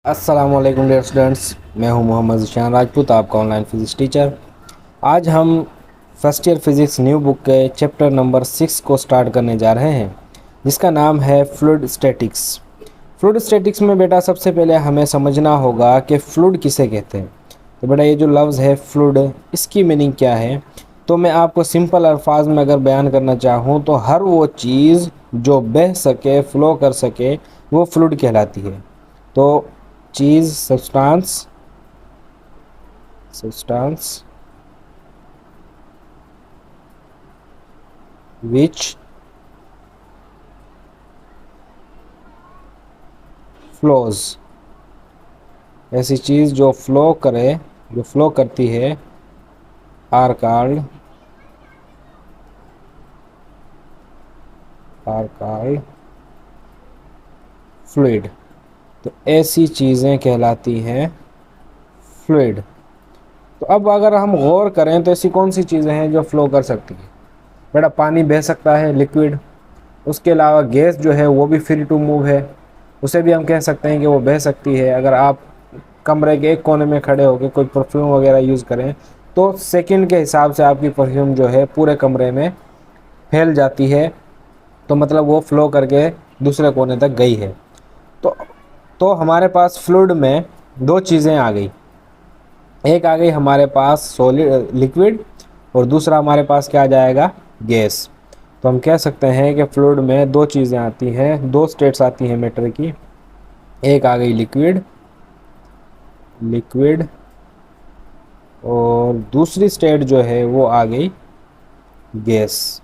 अस्सलामुअलैकुम dear students, मैं हूं मोहम्मद ज़ीशान राजपूत, आपका ऑनलाइन फिज़िक्स टीचर। आज हम first year physics new book के चैप्टर नंबर 6 को स्टार्ट करने जा रहे हैं, जिसका नाम है फ्लूइड स्टैटिक्स। फ्लूइड स्टैटिक्स में बेटा सबसे पहले हमें समझना होगा कि फ्लूइड किसे कहते हैं। तो बेटा ये जो लफ्ज़ है फ्लूइड, इसकी मीनिंग क्या है? तो मैं आपको सिंपल अल्फाज में अगर बयान करना चाहूँ तो हर वो चीज़ जो बह सके, फ़्लो कर सके, वो फ्लूइड कहलाती है। तो चीज़, सब्सटेंस विच फ्लोज, ऐसी चीज़ जो फ्लो करे, जो फ्लो करती है, आर कॉल्ड फ्लूइड। तो ऐसी चीज़ें कहलाती हैं फ्लूइड। तो अब अगर हम गौर करें तो ऐसी कौन सी चीज़ें हैं जो फ्लो कर सकती हैं? बेटा पानी बह सकता है, लिक्विड। उसके अलावा गैस जो है वो भी फ्री टू मूव है, उसे भी हम कह सकते हैं कि वो बह सकती है। अगर आप कमरे के एक कोने में खड़े होकर कोई परफ्यूम वगैरह यूज़ करें तो सेकंड के हिसाब से आपकी परफ्यूम जो है पूरे कमरे में फैल जाती है, तो मतलब वो फ्लो करके दूसरे कोने तक गई है। तो हमारे पास फ्लूइड में दो चीज़ें आ गई, एक आ गई हमारे पास सॉलिड लिक्विड, और दूसरा हमारे पास क्या आ जाएगा? गैस। तो हम कह सकते हैं कि फ्लूइड में दो चीज़ें आती हैं, दो स्टेट्स आती हैं मैटर की। एक आ गई लिक्विड और दूसरी स्टेट जो है वो आ गई गैस।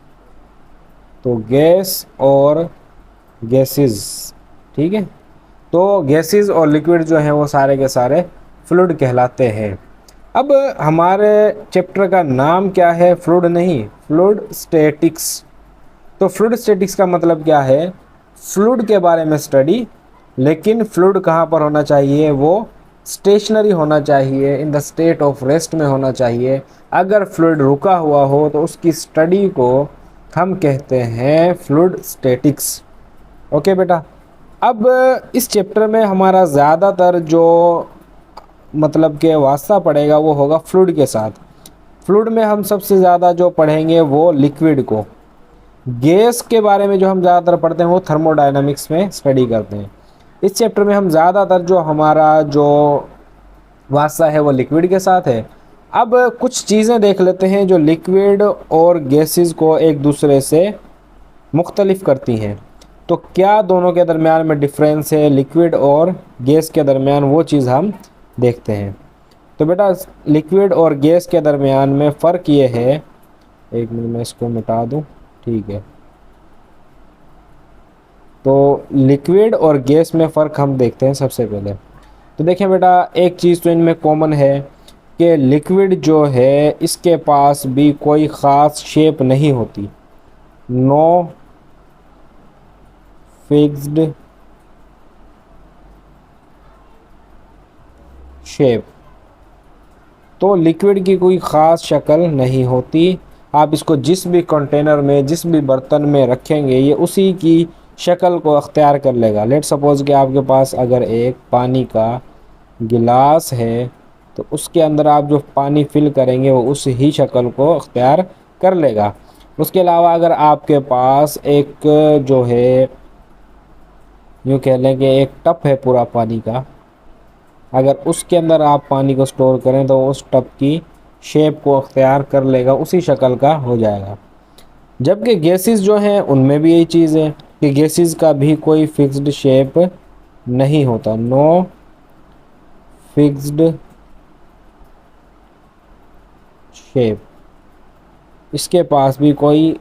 तो गैस और गैसेस, ठीक है। तो गैसेस और लिक्विड जो हैं वो सारे के सारे फ्लूइड कहलाते हैं। अब हमारे चैप्टर का नाम क्या है? फ्लूइड नहीं, फ्लूइड स्टैटिक्स। तो फ्लूइड स्टैटिक्स का मतलब क्या है? फ्लूइड के बारे में स्टडी, लेकिन फ्लूइड कहाँ पर होना चाहिए? वो स्टेशनरी होना चाहिए, in the state of rest में होना चाहिए। अगर फ्लूइड रुका हुआ हो तो उसकी स्टडी को हम कहते हैं फ्लूइड स्टैटिक्स। ओके बेटा। अब इस चैप्टर में हमारा ज़्यादातर जो मतलब के वास्ता पड़ेगा वो होगा फ्लूइड के साथ। फ्लूइड में हम सबसे ज़्यादा जो पढ़ेंगे वो लिक्विड को। गैस के बारे में जो हम ज़्यादातर पढ़ते हैं वो थर्मोडायनामिक्स में स्टडी करते हैं। इस चैप्टर में हम ज़्यादातर जो हमारा जो वास्ता है वो लिक्विड के साथ है। अब कुछ चीज़ें देख लेते हैं जो लिक्विड और गैसेस को एक दूसरे से मुख्तलिफ करती हैं। तो क्या दोनों के दरमियान में डिफरेंस है लिक्विड और गैस के दरमियान, वो चीज़ हम देखते हैं। तो बेटा लिक्विड और गैस के दरमियान में फ़र्क ये है, एक मिनट में इसको मिटा दूँ, ठीक है। तो लिक्विड और गैस में फ़र्क हम देखते हैं सबसे पहले। तो देखें बेटा, एक चीज़ तो इनमें कॉमन है कि लिक्विड जो है इसके पास भी कोई ख़ास शेप नहीं होती, नो फिक्स्ड शेप। तो लिक्विड की कोई ख़ास शक्ल नहीं होती। आप इसको जिस भी कंटेनर में, जिस भी बर्तन में रखेंगे ये उसी की शक्ल को अख्तियार कर लेगा। लेट सपोज़ कि आपके पास अगर एक पानी का गिलास है तो उसके अंदर आप जो पानी फिल करेंगे वो उस ही शक्ल को अख्तियार कर लेगा। उसके अलावा अगर आपके पास एक जो है, यूँ कह लें कि एक टप है पूरा पानी का, अगर उसके अंदर आप पानी को स्टोर करें तो उस टब की शेप को अख्तियार कर लेगा, उसी शक्ल का हो जाएगा। जबकि गैसेस जो हैं उनमें भी यही चीज़ है कि गैसेस का भी कोई फिक्स्ड शेप नहीं होता, नो फिक्स्ड शेप। इसके पास भी कोई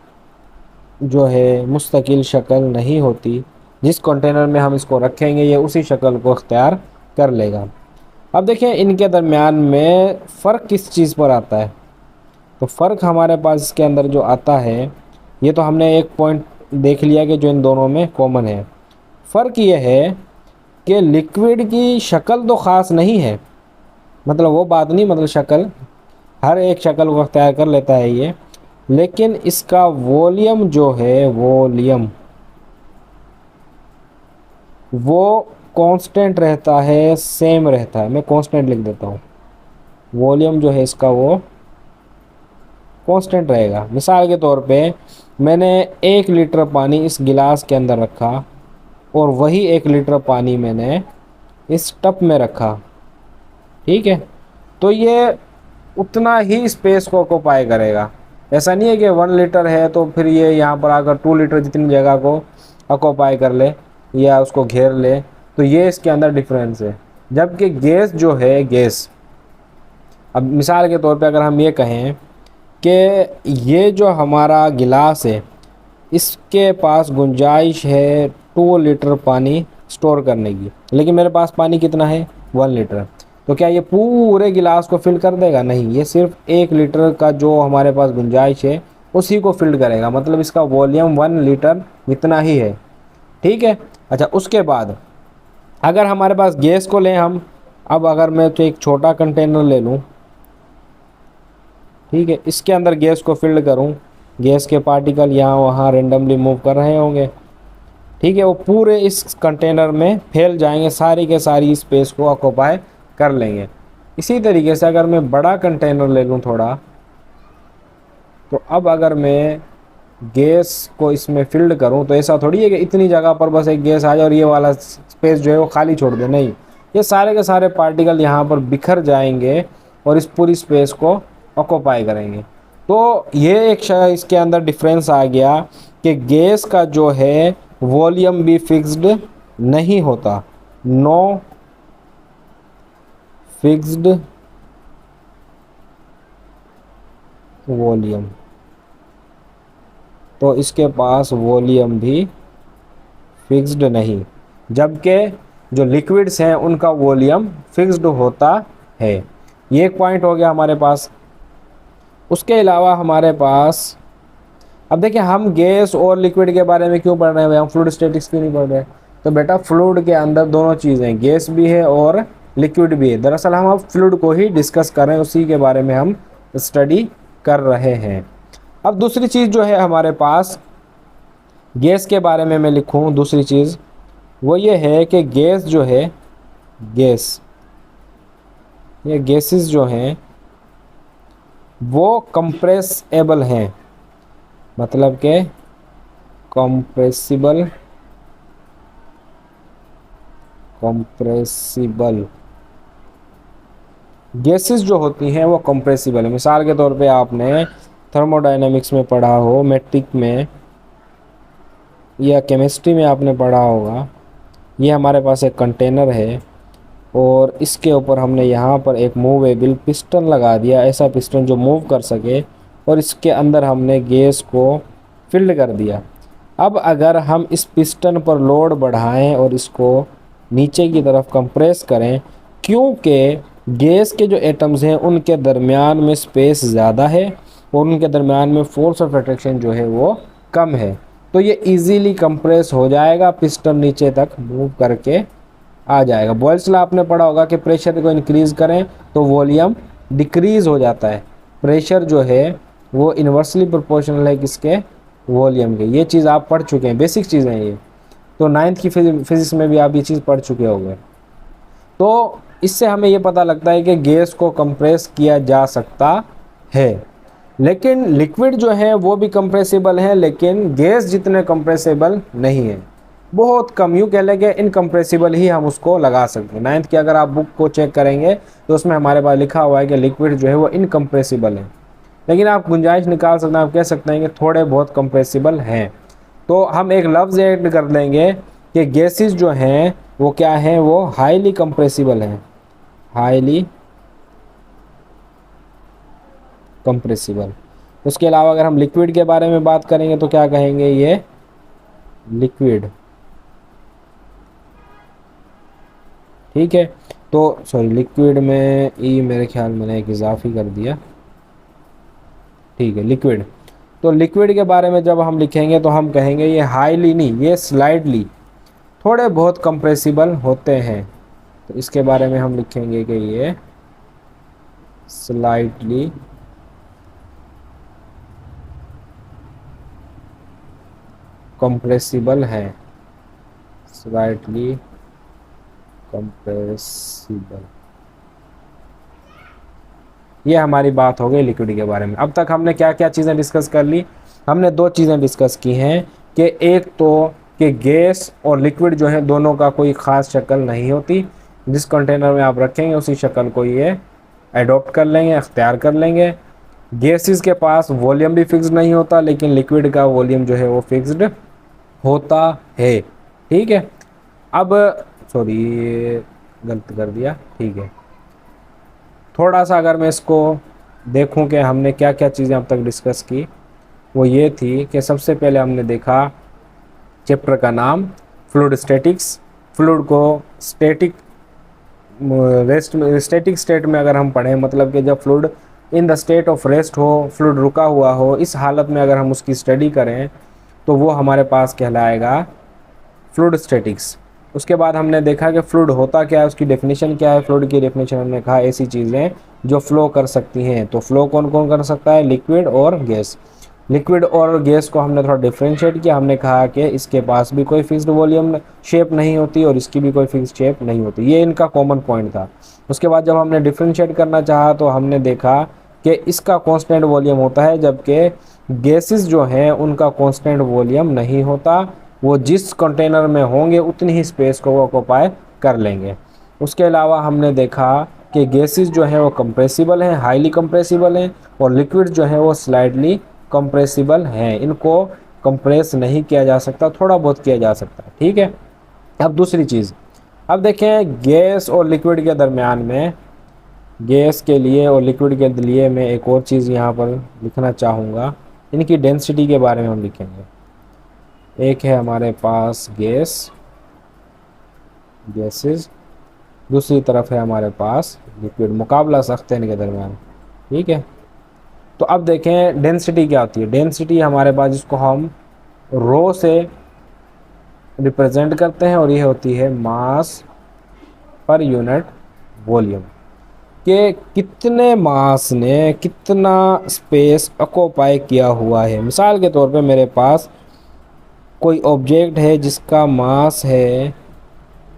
जो है मुस्तकिल शक्ल नहीं होती, जिस कंटेनर में हम इसको रखेंगे ये उसी शक्ल को अख्तियार कर लेगा। अब देखें इनके दरमियान में फ़र्क किस चीज़ पर आता है। तो फ़र्क हमारे पास इसके अंदर जो आता है, ये तो हमने एक पॉइंट देख लिया कि जो इन दोनों में कॉमन है। फ़र्क ये है कि लिक्विड की शक्ल तो ख़ास नहीं है, मतलब वो बात नहीं, मतलब शक्ल हर एक शक्ल को अख्तियार कर लेता है ये, लेकिन इसका वॉल्यूम जो है, वॉल्यूम वो कांस्टेंट रहता है, सेम रहता है, मैं कांस्टेंट लिख देता हूँ, वॉल्यूम जो है इसका वो कांस्टेंट रहेगा। मिसाल के तौर पे मैंने 1 लीटर पानी इस गिलास के अंदर रखा और वही 1 लीटर पानी मैंने इस टब में रखा, ठीक है, तो ये उतना ही स्पेस को ऑक्यूपाई करेगा। ऐसा नहीं है कि 1 लीटर है तो फिर ये यहाँ पर आकर 2 लीटर जितनी जगह को ऑक्यूपाई कर ले या उसको घेर ले, तो ये इसके अंदर डिफरेंस है। जबकि गैस जो है, गैस, अब मिसाल के तौर पे अगर हम ये कहें कि ये जो हमारा गिलास है इसके पास गुंजाइश है 2 लीटर पानी स्टोर करने की, लेकिन मेरे पास पानी कितना है, 1 लीटर, तो क्या ये पूरे गिलास को फिल कर देगा? नहीं, ये सिर्फ 1 लीटर का जो हमारे पास गुंजाइश है उसी को फिल करेगा, मतलब इसका वॉल्यूम 1 लीटर इतना ही है, ठीक है। अच्छा, उसके बाद अगर हमारे पास गैस को लें हम, अब अगर मैं तो एक छोटा कंटेनर ले लूँ, ठीक है, इसके अंदर गैस को फिल करूँ, गैस के पार्टिकल यहाँ वहाँ रेंडमली मूव कर रहे होंगे, ठीक है, वो पूरे इस कंटेनर में फैल जाएंगे, सारी के सारी स्पेस को ऑक्यूपाई कर लेंगे। इसी तरीके से अगर मैं बड़ा कंटेनर ले लूँ थोड़ा, तो अब अगर मैं गैस को इसमें फिल्ड करूँ तो ऐसा थोड़ी है कि इतनी जगह पर बस एक गैस आ जाए और ये वाला स्पेस जो है वो खाली छोड़ दे, नहीं, ये सारे के सारे पार्टिकल यहाँ पर बिखर जाएंगे और इस पूरी स्पेस को ऑक्यूपाई करेंगे। तो ये एक इसके अंदर डिफरेंस आ गया कि गैस का जो है वॉल्यूम भी फिक्स्ड नहीं होता, नो फिक्स्ड वॉल्यूम, तो इसके पास वॉल्यूम भी फिक्स्ड नहीं, जबकि जो लिक्विड्स हैं उनका वॉल्यूम फिक्स्ड होता है। ये एक पॉइंट हो गया हमारे पास। उसके अलावा हमारे पास, अब देखिए हम गैस और लिक्विड के बारे में क्यों पढ़ रहे हैं, हम फ्लूइड स्टैटिक्स क्यों नहीं पढ़ रहे हैं? तो बेटा फ्लूइड के अंदर दोनों चीज़ें, गैस भी है और लिक्विड भी है। दरअसल हम अब फ्लूइड को ही डिस्कस कर रहे हैं, उसी के बारे में हम स्टडी कर रहे हैं। अब दूसरी चीज़ जो है हमारे पास, गैस के बारे में मैं लिखूं दूसरी चीज़, वो ये है कि गैस जो है, गैस, ये गैसेस जो हैं वो कंप्रेसेबल हैं, मतलब कि कंप्रेसिबल, कंप्रेसिबल गैसेस जो होती हैं वो कंप्रेसिबल है। मिसाल के तौर पे आपने थर्मोडायनेमिक्स में पढ़ा हो, मैट्रिक में या केमिस्ट्री में आपने पढ़ा होगा, ये हमारे पास एक कंटेनर है और इसके ऊपर हमने यहाँ पर एक मूवेबल पिस्टन लगा दिया, ऐसा पिस्टन जो मूव कर सके, और इसके अंदर हमने गैस को फिल कर दिया। अब अगर हम इस पिस्टन पर लोड बढ़ाएं और इसको नीचे की तरफ कंप्रेस करें, क्योंकि गैस के जो एटम्स हैं उनके दरमियान में स्पेस ज़्यादा है और उनके दरमियान में फोर्स ऑफ अट्रैक्शन जो है वो कम है, तो ये इजीली कंप्रेस हो जाएगा, पिस्टन नीचे तक मूव करके आ जाएगा। बॉयल्स लॉ आपने पढ़ा होगा कि प्रेशर को इंक्रीज़ करें तो वॉल्यूम डिक्रीज़ हो जाता है, प्रेशर जो है वो इन्वर्सली प्रोपोर्शनल है किसके, वॉल्यूम के। ये चीज़ आप पढ़ चुके हैं, बेसिक चीज़ें हैं ये, तो 9th की फिजिक्स में भी आप ये चीज़ पढ़ चुके होंगे। तो इससे हमें ये पता लगता है कि गैस को कंप्रेस किया जा सकता है, लेकिन लिक्विड जो है वो भी कंप्रेसिबल है, लेकिन गैस जितने कंप्रेसिबल नहीं है, बहुत कम, यूँ कह लें कि इनकम्प्रेसिबल ही हम उसको लगा सकते हैं। 9th की अगर आप बुक को चेक करेंगे तो उसमें हमारे पास लिखा हुआ है कि लिक्विड जो है वो इनकम्प्रेसिबल है, लेकिन आप गुंजाइश निकाल सकते हैं, आप कह सकते हैं कि थोड़े बहुत कंप्रेसिबल हैं। तो हम एक लफ्ज़ ऐड कर देंगे कि गैसेस जो हैं वो क्या हैं, वो हाईली कंप्रेसिबल हैं, हाईली कंप्रेसिबल। उसके अलावा अगर हम लिक्विड के बारे में बात करेंगे तो क्या कहेंगे, ये लिक्विड, ठीक है। तो सॉरी, लिक्विड में ई मेरे ख्याल मैंने एक इजाफी कर दिया, ठीक है, लिक्विड। तो लिक्विड के बारे में जब हम लिखेंगे तो हम कहेंगे ये हाईली नहीं, ये स्लाइडली, थोड़े बहुत कंप्रेसिबल होते हैं, तो इसके बारे में हम लिखेंगे कि ये स्लाइटली कंप्रेसिबल है, स्लाइटली कंप्रेसिबल। ये हमारी बात हो गई लिक्विड के बारे में। अब तक हमने क्या क्या चीज़ें डिस्कस कर ली? हमने दो चीज़ें डिस्कस की हैं कि एक तो कि गैस और लिक्विड जो है दोनों का कोई ख़ास शक्ल नहीं होती, जिस कंटेनर में आप रखेंगे उसी शक्ल को ये एडॉप्ट कर लेंगे, अख्तियार कर लेंगे। गैसेस के पास वॉल्यूम भी फिक्स्ड नहीं होता, लेकिन लिक्विड का वॉल्यूम जो है वो फिक्स्ड होता है। ठीक है। अब सॉरी, गलत कर दिया। ठीक है, थोड़ा सा अगर मैं इसको देखूं कि हमने क्या क्या चीज़ें अब तक डिस्कस की, वो ये थी कि सबसे पहले हमने देखा चैप्टर का नाम फ्लूइड स्टैटिक्स। फ्लूइड को स्टैटिक रेस्ट में, स्टैटिक स्टेट में अगर हम पढ़ें, मतलब कि जब fluid in the state of rest हो, फ्लूइड रुका हुआ हो, इस हालत में अगर हम उसकी स्टडी करें तो वो हमारे पास कहलाएगा फ्लूइड स्टैटिक्स। उसके बाद हमने देखा कि फ्लूइड होता क्या है, उसकी डेफिनेशन क्या है। फ्लूइड की डेफिनेशन हमने कहा ऐसी चीज़ें जो फ्लो कर सकती हैं। तो फ्लो कौन कौन कर सकता है? लिक्विड और गैस। लिक्विड और गैस को हमने थोड़ा डिफ्रेंशिएट किया। हमने कहा कि इसके पास भी कोई फिक्स्ड वॉल्यूम शेप नहीं होती और इसकी भी कोई फिक्स्ड शेप नहीं होती। ये इनका कॉमन पॉइंट था। उसके बाद जब हमने डिफ्रेंशिएट करना चाहा तो हमने देखा कि इसका कांस्टेंट वॉल्यूम होता है, जबकि गैसेस जो हैं उनका कांस्टेंट वॉल्यूम नहीं होता। वो जिस कंटेनर में होंगे उतनी ही स्पेस को वो ऑक्यूपाई कर लेंगे। उसके अलावा हमने देखा कि गैसेस जो हैं वो कंप्रेसिबल हैं, हाईली कंप्रेसिबल हैं, और लिक्विड जो है वो स्लाइडली कंप्रेसिबल हैं। इनको कंप्रेस नहीं किया जा सकता, थोड़ा बहुत किया जा सकता है। ठीक है। अब दूसरी चीज़, अब देखें गैस और लिक्विड के दरमियान में, गैस के लिए और लिक्विड के लिए मैं एक और चीज़ यहाँ पर लिखना चाहूँगा। इनकी डेंसिटी के बारे में हम लिखेंगे। एक है हमारे पास गैसेस, दूसरी तरफ है हमारे पास लिक्विड, मुकाबला सख्त है इनके दरमियान। ठीक है। तो अब देखें डेंसिटी क्या होती है। डेंसिटी हमारे पास, जिसको हम रो से रिप्रेजेंट करते हैं, और ये होती है मास पर यूनिट वॉल्यूम, कि कितने मास ने कितना स्पेस ऑक्यूपाई किया हुआ है। मिसाल के तौर पे मेरे पास कोई ऑब्जेक्ट है जिसका मास है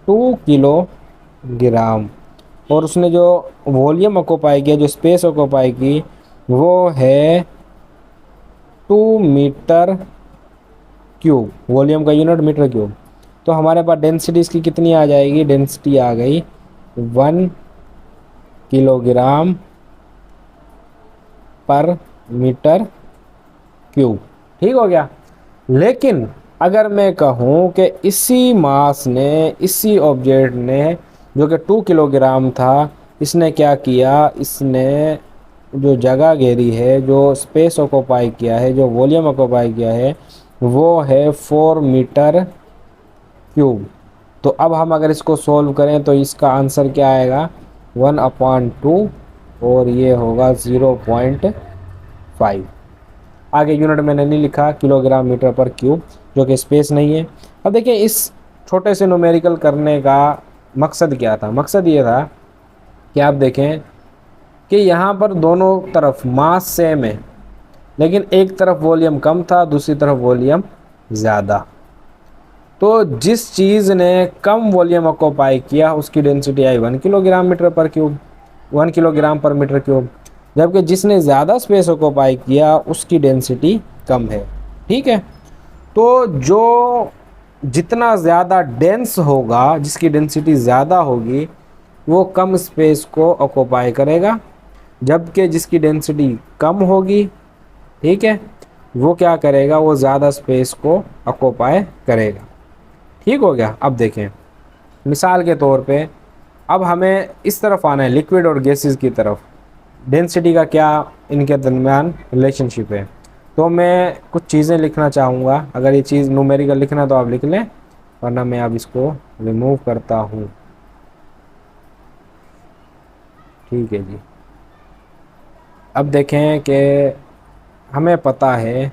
2 किलोग्राम, और उसने जो वॉल्यूम ऑक्यूपाई किया, जो स्पेस ऑक्यूपाई की, वो है 2 मीटर क्यूब। वॉल्यूम का यूनिट मीटर क्यूब। तो हमारे पास डेंसिटी इसकी कितनी आ जाएगी? डेंसिटी आ गई 1 किलोग्राम पर मीटर क्यूब। ठीक हो गया। लेकिन अगर मैं कहूँ कि इसी मास ने, इसी ऑब्जेक्ट ने, जो कि 2 किलोग्राम था, इसने क्या किया? इसने जो जगह घेरी है, जो स्पेस ऑक्यूपाई किया है, जो वॉल्यूम ऑक्यूपाई किया है, वो है 4 मीटर क्यूब। तो अब हम अगर इसको सॉल्व करें तो इसका आंसर क्या आएगा? 1/2, और ये होगा 0.5। आगे यूनिट मैंने नहीं लिखा, किलोग्राम मीटर पर क्यूब, जो कि स्पेस नहीं है। अब देखिए इस छोटे से न्यूमेरिकल करने का मकसद क्या था? मकसद ये था कि आप देखें कि यहाँ पर दोनों तरफ मास सेम है, लेकिन एक तरफ वॉल्यूम कम था, दूसरी तरफ वॉल्यूम ज़्यादा। तो जिस चीज़ ने कम वॉल्यूम ऑक्यूपाई किया उसकी डेंसिटी आई 1 किलोग्राम मीटर पर क्यूब, 1 किलोग्राम पर मीटर क्यूब, जबकि जिसने ज़्यादा स्पेस ऑक्यूपाई किया उसकी डेंसिटी कम है। ठीक है। तो जो जितना ज़्यादा डेंस होगा, जिसकी डेंसिटी ज़्यादा होगी, वो कम स्पेस को ऑक्यूपाई करेगा, जबकि जिसकी डेंसिटी कम होगी, ठीक है, वो क्या करेगा? वो ज़्यादा स्पेस को ऑक्यूपाई करेगा। ठीक हो गया। अब देखें मिसाल के तौर पे, अब हमें इस तरफ आना है, लिक्विड और गैसेस की तरफ। डेंसिटी का क्या इनके दरमियान रिलेशनशिप है? तो मैं कुछ चीज़ें लिखना चाहूँगा। अगर ये चीज़ न्यूमेरिकल लिखना तो आप लिख लें, वरना मैं अब इसको रिमूव करता हूँ। ठीक है जी। अब देखें कि हमें पता है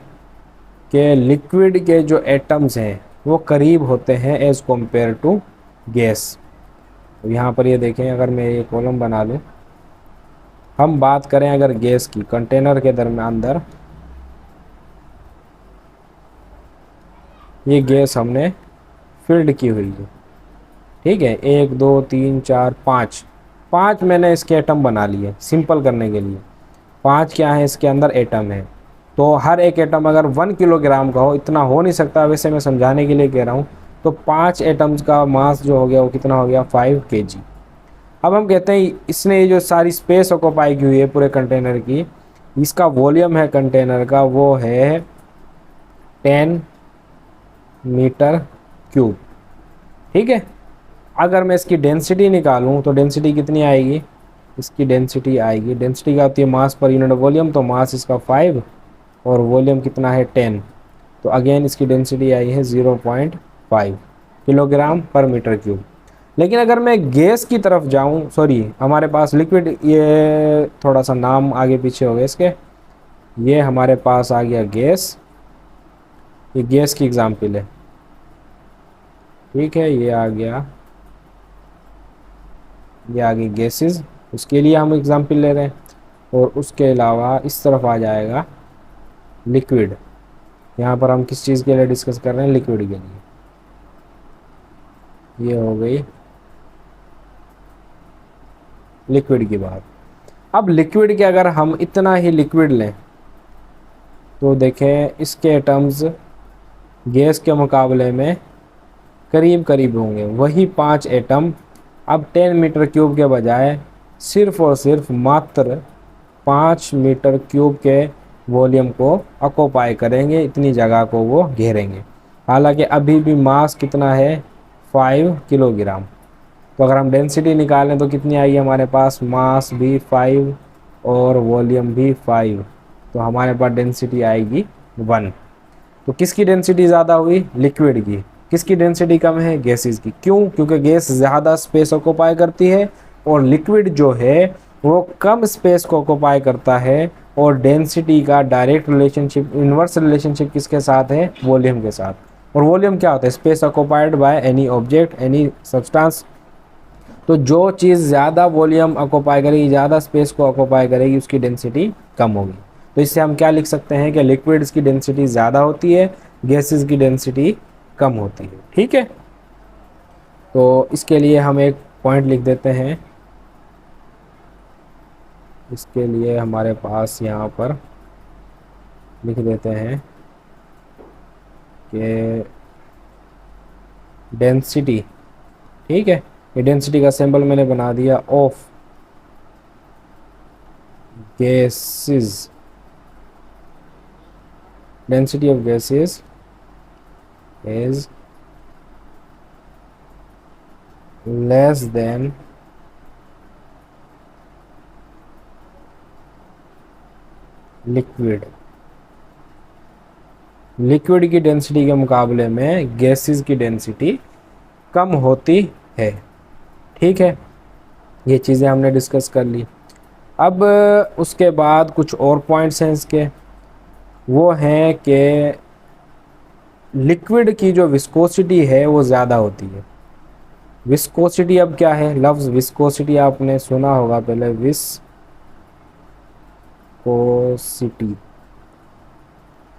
कि लिक्विड के जो एटम्स हैं वो करीब होते हैं एज़ कम्पेयर टू गैस। तो यहाँ पर ये देखें, अगर मैं ये कॉलम बना लूँ, हम बात करें अगर गैस की, कंटेनर के दरमियान अंदर ये गैस हमने फिल्ड की हुई है। ठीक है, 1 2 3 4 5, 5 मैंने इसके एटम बना लिए सिंपल करने के लिए। 5 क्या है इसके अंदर एटम है। तो हर एक एटम अगर 1 किलोग्राम का हो, इतना हो नहीं सकता, वैसे मैं समझाने के लिए कह रहा हूँ। तो 5 एटम्स का मास जो हो गया वो कितना हो गया, 5 kg। अब हम कहते हैं इसने ये जो सारी स्पेस ऑक्यूपाई की हुई है पूरे कंटेनर की, इसका वॉल्यूम है कंटेनर का वो है 10 मीटर क्यूब। ठीक है, अगर मैं इसकी डेंसिटी निकालूं तो डेंसिटी कितनी आएगी, इसकी डेंसिटी आएगी, डेंसिटी क्या होती है, मास पर यूनिट वॉल्यूम, तो मास इसका 5 और वॉल्यूम कितना है 10, तो अगेन इसकी डेंसिटी आई है 0.5 किलोग्राम पर मीटर क्यूब। लेकिन अगर मैं गैस की तरफ जाऊं, सॉरी हमारे पास लिक्विड, ये थोड़ा सा नाम आगे पीछे हो गए इसके, ये हमारे पास आ गया गैस, ये गैस की एग्जाम्पल है। ठीक है, ये आ गया, ये आ गई गैसेस, उसके लिए हम एग्जाम्पल ले रहे हैं। और उसके अलावा इस तरफ आ जाएगा लिक्विड, यहाँ पर हम किस चीज़ के लिए डिस्कस कर रहे हैं, लिक्विड के लिए। ये हो गई लिक्विड की बात। अब लिक्विड के अगर हम इतना ही लिक्विड लें तो देखें इसके एटम्स गैस के मुकाबले में करीब करीब होंगे, वही 5 एटम अब 10 मीटर क्यूब के बजाय सिर्फ और सिर्फ मात्र 5 मीटर क्यूब के वॉल्यूम को ऑक्यूपाई करेंगे, इतनी जगह को वो घेरेंगे। हालांकि अभी भी मास कितना है, 5 किलोग्राम। तो अगर हम डेंसिटी निकालें तो कितनी आएगी हमारे पास, मास भी 5 और वॉल्यूम भी 5, तो हमारे पास डेंसिटी आएगी 1। तो किसकी डेंसिटी ज़्यादा हुई, लिक्विड की। किसकी डेंसिटी कम है, गैसेस की। क्यों, क्योंकि गैस ज़्यादा स्पेस ऑक्यूपाई करती है और लिक्विड जो है वो कम स्पेस को ऑक्यूपाई करता है। और डेंसिटी का डायरेक्ट रिलेशनशिप, इन्वर्स रिलेशनशिप किसके साथ है, वॉल्यूम के साथ। और वॉल्यूम क्या होता है, space occupied by any object, any substance. तो जो चीज़ ज़्यादा वॉल्यूम ऑक्यूपाई करेगी, ज़्यादा स्पेस को ऑक्यूपाई करेगी, उसकी डेंसिटी कम होगी। तो इससे हम क्या लिख सकते हैं कि लिक्विड्स की डेंसिटी ज़्यादा होती है, गैसेस की डेंसिटी कम होती है। ठीक है, तो इसके लिए हम एक पॉइंट लिख देते हैं। इसके लिए हमारे पास यहाँ पर लिख देते हैं कि डेंसिटी, ठीक है, ये डेंसिटी का सिंबल मैंने बना दिया, of gases, density of gases is less than liquid. Liquid की डेंसिटी के मुकाबले में गैसेस की डेंसिटी कम होती है। ठीक है, ये चीज़ें हमने डिस्कस कर ली। अब उसके बाद कुछ और पॉइंट्स हैं इसके, वो हैं कि लिक्विड की जो विस्कोसिटी है वो ज़्यादा होती है। विस्कोसिटी अब क्या है, लफ्ज़ विस्कोसिटी आपने सुना होगा पहले, विस्कोसिटी।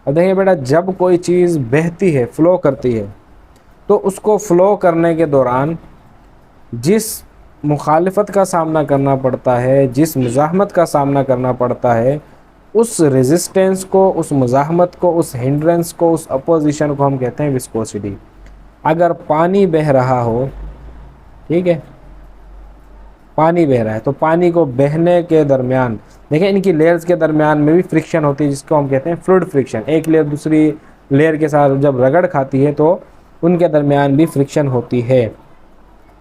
अब देखिए बेटा, जब कोई चीज़ बहती है, फ्लो करती है, तो उसको फ्लो करने के दौरान जिस मुखालिफत का सामना करना पड़ता है, जिस मुज़ाहमत का सामना करना पड़ता है, उस रेजिस्टेंस को, उस मुज़ाहमत को, उस हिंड्रेंस को, उस अपोजिशन को हम कहते हैं विस्कोसिटी। अगर पानी बह रहा हो, ठीक है, पानी बह रहा है, तो पानी को बहने के दरमियान देखें इनकी लेयर्स के दरमियान में भी फ्रिक्शन होती है, जिसको हम कहते हैं फ्लूइड फ्रिक्शन। एक लेयर दूसरी लेयर के साथ जब रगड़ खाती है तो उनके दरमियान भी फ्रिक्शन होती है।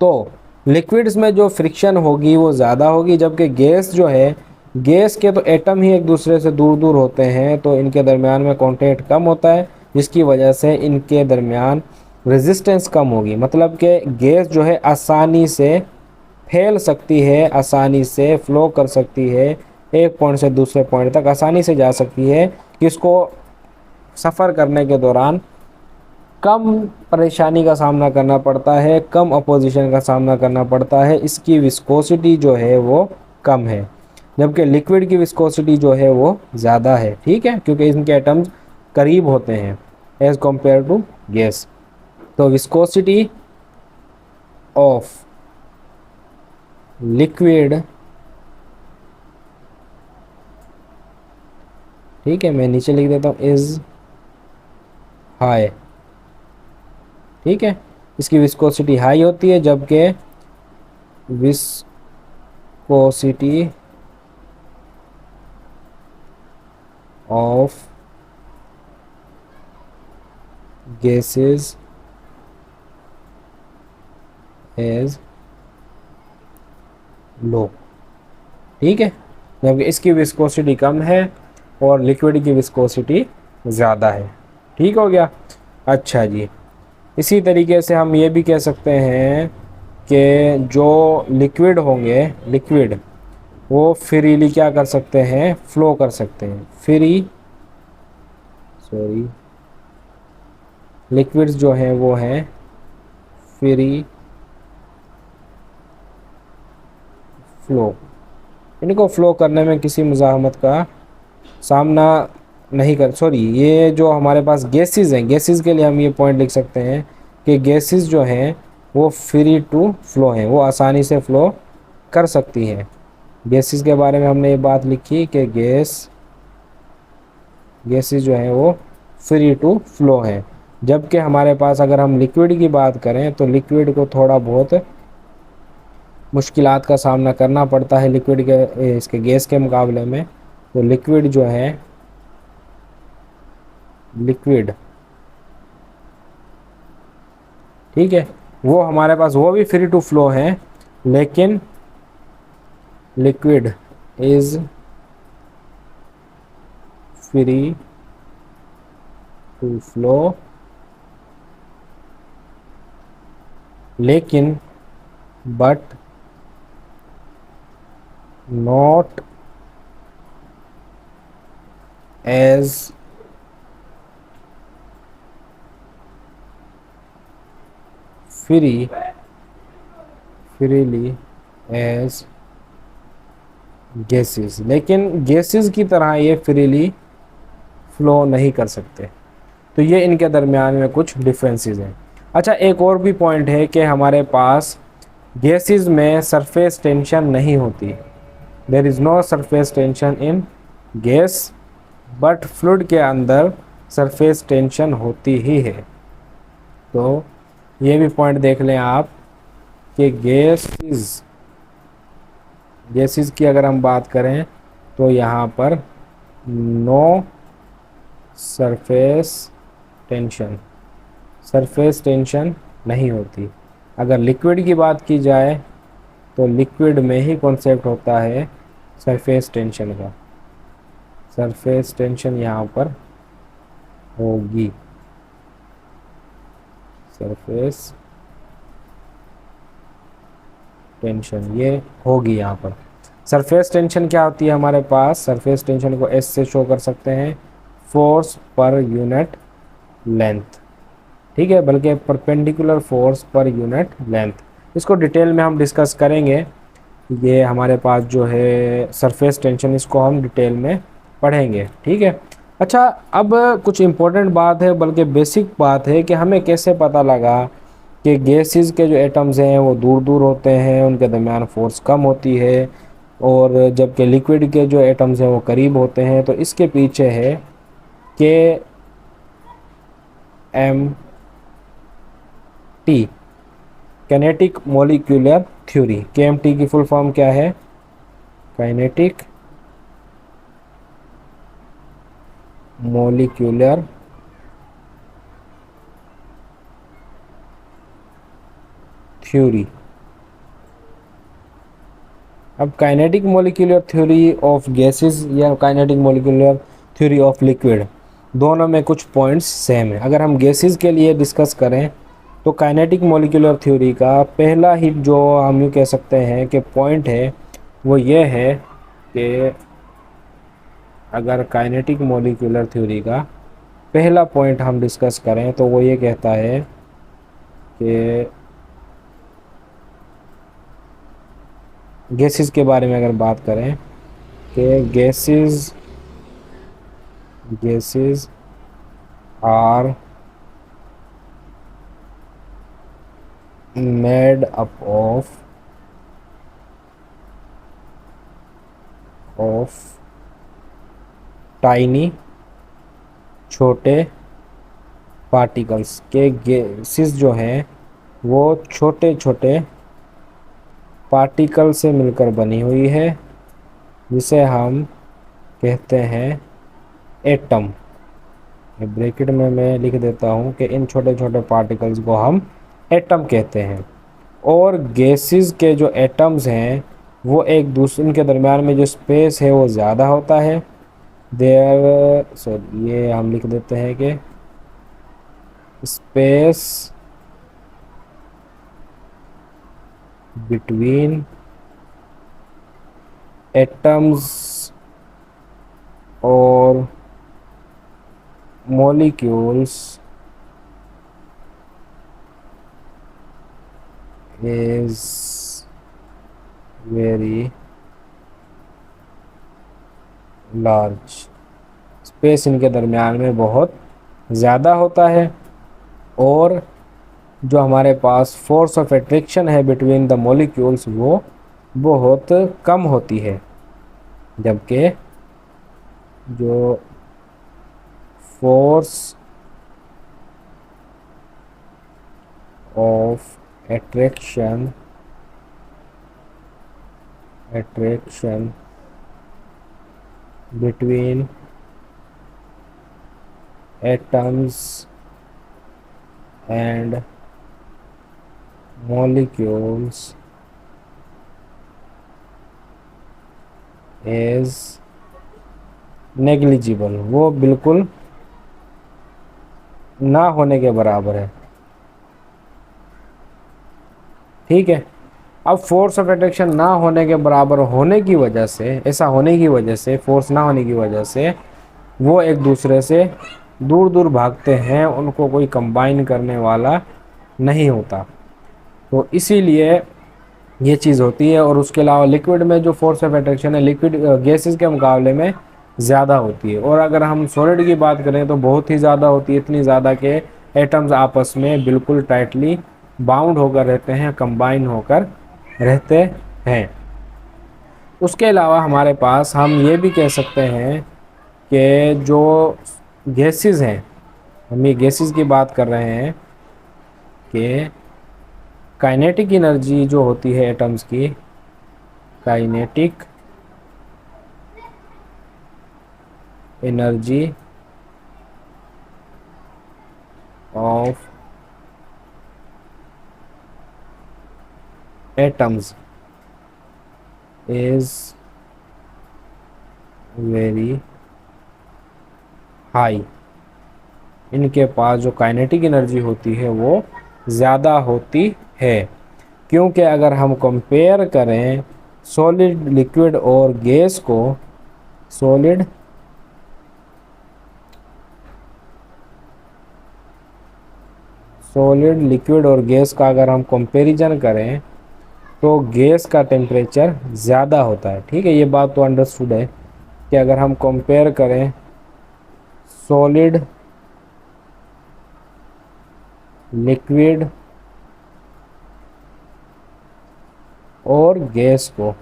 तो लिक्विड्स में जो फ्रिक्शन होगी वो ज़्यादा होगी, जबकि गैस जो है, गैस के तो एटम ही एक दूसरे से दूर दूर होते हैं, तो इनके दरमियान में कॉन्टैक्ट कम होता है, जिसकी वजह से इनके दरमियान रेजिस्टेंस कम होगी। मतलब कि गैस जो है आसानी से फैल सकती है, आसानी से फ्लो कर सकती है, एक पॉइंट से दूसरे पॉइंट तक आसानी से जा सकती है, कि इसको सफ़र करने के दौरान कम परेशानी का सामना करना पड़ता है, कम अपोजिशन का सामना करना पड़ता है, इसकी विस्कोसिटी जो है वो कम है। जबकि लिक्विड की विस्कोसिटी जो है वो ज़्यादा है। ठीक है, क्योंकि इनके एटम्स करीब होते हैं एज़ कम्पेयर टू गैस। तो विस्कोसिटी ऑफ लिक्विड, ठीक है, मैं नीचे लिख देता हूँ, इज हाई, ठीक है। इसकी विस्कोसिटी हाई होती है, जबकि viscosity of gases is low, ठीक है, जबकि इसकी विस्कोसिटी कम है और लिक्विड की विस्कोसिटी ज़्यादा है। ठीक हो गया। अच्छा जी, इसी तरीके से हम ये भी कह सकते हैं कि जो लिक्विड होंगे, लिक्विड वो फ्रीली क्या कर सकते हैं, फ्लो कर सकते हैं, लिक्विड्स जो हैं वो हैं फ्री फ्लो, इनको फ्लो करने में किसी मुज़ाहमत का सामना नहीं कर, ये जो हमारे पास गैसेस हैं, गैसेस के लिए हम ये पॉइंट लिख सकते हैं कि गैसेस जो हैं वो फ्री टू फ्लो हैं, वो आसानी से फ्लो कर सकती हैं। गैसेस के बारे में हमने ये बात लिखी कि गैसेस जो हैं वो फ्री टू फ्लो हैं, जबकि हमारे पास अगर हम लिक्विड की बात करें तो लिक्विड को थोड़ा बहुत मुश्किलात का सामना करना पड़ता है लिक्विड के, इसके गैस के मुकाबले में। तो लिक्विड जो है, लिक्विड, ठीक है, वो हमारे पास वो भी फ्री टू फ्लो हैं, लेकिन liquid is free to flow, लेकिन but not as freely as gases, लेकिन गैसेस की तरह ये फ्रीली फ्लो नहीं कर सकते। तो ये इनके दरमियान में कुछ डिफरेंसेस हैं। अच्छा, एक और भी पॉइंट है कि हमारे पास गैसेस में सरफेस टेंशन नहीं होती, there is no surface tension in gas, but fluid के अंदर सरफेस टेंशन होती ही है। तो ये भी पॉइंट देख लें आप कि गैसेस की अगर हम बात करें तो यहाँ पर नो सरफेस टेंशन नहीं होती। अगर लिक्विड की बात की जाए तो लिक्विड में ही कॉन्सेप्ट होता है सरफेस टेंशन का, सरफेस टेंशन यहाँ पर होगी, सरफेस टेंशन ये होगी यहाँ पर। सरफेस टेंशन क्या होती है हमारे पास, सरफेस टेंशन को एस से शो कर सकते हैं, फोर्स पर यूनिट लेंथ, ठीक है, बल्कि perpendicular force per unit length. इसको डिटेल में हम डिस्कस करेंगे, ये हमारे पास जो है सरफेस टेंशन, इसको हम डिटेल में पढ़ेंगे, ठीक है। अच्छा, अब कुछ इम्पोर्टेंट बात है, बल्कि बेसिक बात है कि हमें कैसे पता लगा कि गैसेस के जो एटम्स हैं वो दूर दूर होते हैं, उनके दरमियान फोर्स कम होती है, और जबकि लिक्विड के जो एटम्स हैं वो करीब होते हैं। तो इसके पीछे है K M T, kinetic molecular theory. K M T की फुल फॉर्म क्या है, काइनेटिक मॉलिक्यूलर थ्योरी। अब kinetic molecular theory of gases या kinetic molecular theory of liquid, दोनों में कुछ पॉइंट्स सेम है। अगर हम गैसेस के लिए डिस्कस करें तो काइनेटिक मॉलिक्यूलर थ्योरी का पहला ही जो हम यूँ कह सकते हैं कि पॉइंट है वो ये है कि अगर काइनेटिक मॉलिक्यूलर थ्योरी का पहला पॉइंट हम डिस्कस करें तो वो ये कहता है कि गैसेस के बारे में अगर बात करें कि gases are made up of tiny, छोटे पार्टिकल्स के गैसेस जो हैं वो छोटे छोटे पार्टिकल से मिलकर बनी हुई है, जिसे हम कहते हैं एटम। ब्रैकेट में मैं लिख देता हूँ कि इन छोटे छोटे पार्टिकल्स को हम एटम कहते हैं। और गैसेस के जो एटम्स हैं वो एक दूसरे के दरम्यान में जो स्पेस है वो ज़्यादा होता है। देयर सॉरी, ये हम लिख देते हैं कि स्पेस बिटवीन एटम्स और molecules is very large। Space इनके दरमियान में बहुत ज़्यादा होता है। और जो हमारे पास फोर्स ऑफ एट्रैक्शन है बिटवीन द मॉलिक्यूल्स वो बहुत कम होती है, जबकि जो force of attraction between atoms and molecules is negligible। वो बिल्कुल ना होने के बराबर है। ठीक है। अब फोर्स ऑफ अट्रैक्शन ना होने के बराबर होने की वजह से, ऐसा होने की वजह से, फोर्स ना होने की वजह से वो एक दूसरे से दूर दूर भागते हैं, उनको कोई कंबाइन करने वाला नहीं होता। तो इसीलिए ये चीज़ होती है। और उसके अलावा लिक्विड में जो फोर्स ऑफ अट्रैक्शन है लिक्विड गैसेस के मुकाबले में ज़्यादा होती है। और अगर हम सॉलिड की बात करें तो बहुत ही ज़्यादा होती है, इतनी ज़्यादा कि एटम्स आपस में बिल्कुल टाइटली बाउंड होकर रहते हैं, कंबाइन होकर रहते हैं। उसके अलावा हमारे पास हम ये भी कह सकते हैं कि जो गैसेस हैं, हम ये गैसेस की बात कर रहे हैं कि काइनेटिक एनर्जी जो होती है एटम्स की, kinetic energy of atoms is very high. इनके पास जो काइनेटिक एनर्जी होती है वो ज़्यादा होती है, क्योंकि अगर हम कंपेयर करें सॉलिड, लिक्विड और गैस को, सॉलिड, लिक्विड और गैस का अगर हम कंपैरिजन करें तो गैस का टेम्परेचर ज़्यादा होता है। ठीक है, ये बात तो अंडरस्टूड है कि अगर हम कंपेयर करें सॉलिड, लिक्विड और गैस को,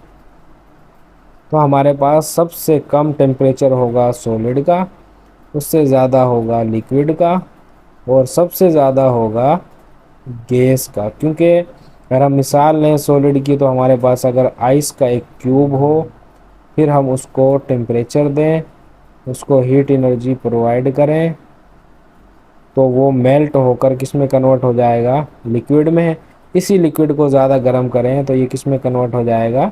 तो हमारे पास सबसे कम टेम्परेचर होगा सॉलिड का, उससे ज़्यादा होगा लिक्विड का और सबसे ज़्यादा होगा गैस का। क्योंकि अगर हम मिसाल लें सॉलिड की, तो हमारे पास अगर आइस का एक क्यूब हो, फिर हम उसको टेम्परेचर दें, उसको हीट एनर्जी प्रोवाइड करें, तो वो मेल्ट होकर किस में कन्वर्ट हो जाएगा, लिक्विड में। इसी लिक्विड को ज़्यादा गर्म करें तो ये किस में कन्वर्ट हो जाएगा,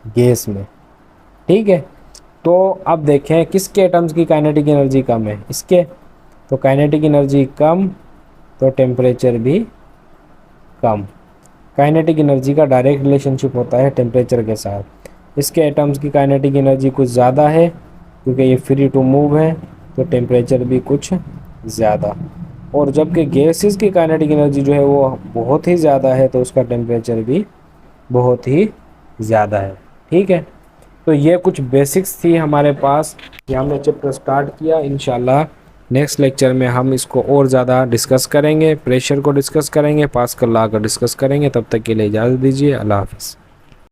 गैस में। ठीक है, तो अब देखें किसके एटम्स की काइनेटिक एनर्जी कम है, इसके। तो काइनेटिक एनर्जी कम तो टेम्परेचर भी कम। काइनेटिक एनर्जी का डायरेक्ट रिलेशनशिप होता है टेम्परेचर के साथ। इसके एटम्स की काइनेटिक एनर्जी कुछ ज़्यादा है क्योंकि ये फ्री टू मूव है, तो टेम्परेचर भी कुछ ज़्यादा। और जबकि गैसेस की काइनेटिक एनर्जी जो है वो बहुत ही ज़्यादा है, तो उसका टेम्परेचर भी बहुत ही ज़्यादा है। ठीक है, तो ये कुछ बेसिक्स थी हमारे पास, ये हमने चैप्टर स्टार्ट किया। इंशाल्लाह नेक्स्ट लेक्चर में हम इसको और ज़्यादा डिस्कस करेंगे, प्रेशर को डिस्कस करेंगे, पास्कल लॉ को डिस्कस करेंगे। तब तक के लिए इजाज़त दीजिए, अल्लाह हाफ़िज़।